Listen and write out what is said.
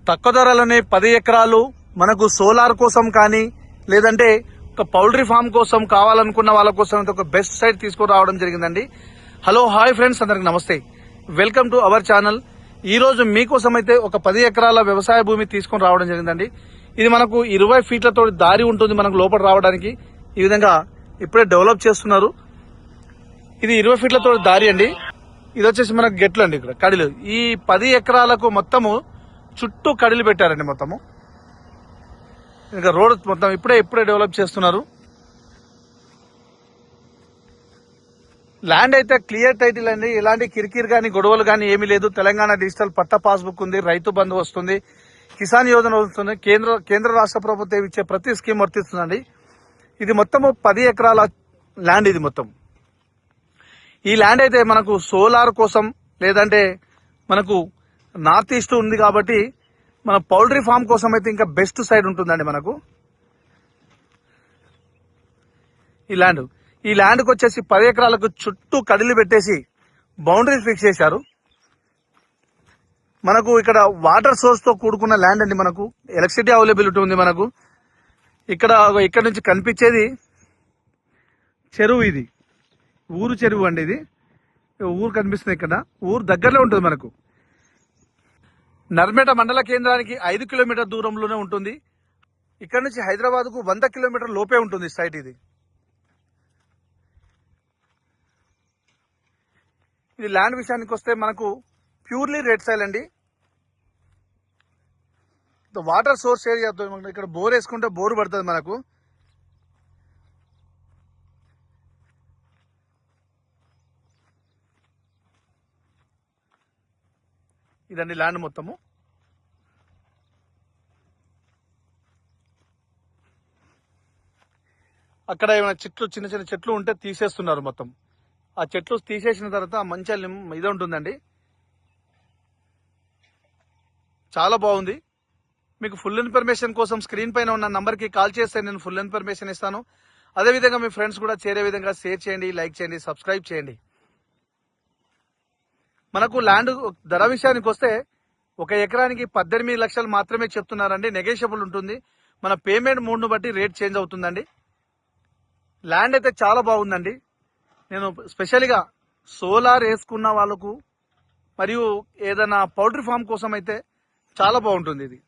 తక్కువ ధరలోనే 10 ఎకరాలు మనకు సోలార్ కోసం కానీ లేదంటే ఒక పౌల్ట్రీ ఫామ్ కోసం కావాలనుకున్న వాళ్ళ కోసం ఒక బెస్ట్ సైట్ తీసుకుని రావడం జరిగిందండి. హలో హాయ్ ఫ్రెండ్స్, అందరికి నమస్తే. Welcome to our channel. ఈ రోజు మీకోసం అయితే ఒక 10 ఎకరాల వ్యవసాయ భూమి తీసుకుని రావడం జరిగిందండి. ఇది మనకు 20 ఫీట్లతో దారి ఉంటుంది మనకు లోపల రావడానికి. ఈ విధంగా ఇప్పుడే డెవలప్ చేస్తున్నారు. ఇది 20 ఫీట్లతో దారి అండి. ఇది వచ్చేసి మనకు గెట్లు అండి, ఇక్కడ కడిలు. ఈ 10 ఎకరాలకు మొత్తము చుట్టూ కడిలు పెట్టారండి. మొత్తము ఇంకా రోడ్ మొత్తం ఇప్పుడే డెవలప్ చేస్తున్నారు. ల్యాండ్ అయితే క్లియర్ టైటిల్ అండి. ఎలాంటి కిరికిరి కానీ గొడవలు కానీ ఏమీ లేదు. తెలంగాణ డిజిటల్ పట్టా పాస్బుక్ ఉంది, రైతు బంధు వస్తుంది, కిసాన్ యోజన వస్తుంది, కేంద్ర రాష్ట్ర ప్రభుత్వం ఇచ్చే ప్రతి స్కీమ్ వర్తిస్తుందండి. ఇది మొత్తము 10 ఎకరాల ల్యాండ్. ఇది మొత్తం ఈ ల్యాండ్ అయితే మనకు సోలార్ కోసం లేదంటే మనకు నార్త్ ఈస్ట్ ఉంది కాబట్టి మన పౌల్ట్రీ ఫామ్ కోసం అయితే ఇంకా బెస్ట్ సైడ్ ఉంటుందండి. మనకు ఈ ల్యాండ్కి వచ్చేసి 10 ఎకరాలకు చుట్టూ కడిలు పెట్టేసి బౌండరీస్ ఫిక్స్ చేశారు. మనకు ఇక్కడ వాటర్ సోర్స్ తో కూడుకున్న ల్యాండ్ అండి. మనకు ఎలక్ట్రిసిటీ అవైలబిలిటీ ఉంది. మనకు ఇక్కడ నుంచి కనిపించేది చెరువు. ఇది ఊరు చెరువు అండి. ఇది ఊరు కనిపిస్తుంది. ఇక్కడ ఊరు దగ్గరలో ఉంటుంది. మనకు నర్మేట మండల కేంద్రానికి 5 కిలోమీటర్ దూరంలోనే ఉంటుంది. ఇక్కడ నుంచి హైదరాబాద్ కు 100 కిలోమీటర్ లోపే ఉంటుంది సైట్. ఇది ల్యాండ్ విషయానికి వస్తే మనకు ప్యూర్లీ రెడ్ సాయిల్ అండి. వాటర్ సోర్స్ ఏరియా, ఇక్కడ బోర్ వేసుకుంటే బోరు పడుతుంది మనకు. ఇదండి ల్యాండ్ మొత్తము. అక్కడ ఏమైనా చెట్లు, చిన్న చిన్న చెట్లు ఉంటే తీసేస్తున్నారు మొత్తం. ఆ చెట్లు తీసేసిన తర్వాత మంచిగా ఇది ఉంటుందండి. చాలా బాగుంది. మీకు ఫుల్ ఇన్ఫర్మేషన్ కోసం స్క్రీన్ పైన ఉన్న నంబర్కి కాల్ చేస్తే నేను ఫుల్ ఇన్ఫర్మేషన్ ఇస్తాను. అదేవిధంగా మీ ఫ్రెండ్స్ కూడా చేరే విధంగా షేర్ చేయండి, లైక్ చేయండి, సబ్స్క్రైబ్ చేయండి. మనకు ల్యాండ్ ధర విషయానికి వస్తే 1 ఎకరానికి 18 లక్షలు మాత్రమే చెప్తున్నారండి. నెగోషియబుల్ ఉంటుంది. మన పేమెంట్ మోడ్ను బట్టి రేట్ చేంజ్ అవుతుందండి. ల్యాండ్ అయితే చాలా బాగుందండి. నేను స్పెషల్గా సోలార్ వేసుకున్న వాళ్ళకు మరియు ఏదైనా పౌల్ట్రీ ఫామ్ కోసం అయితే చాలా బాగుంటుంది ఇది.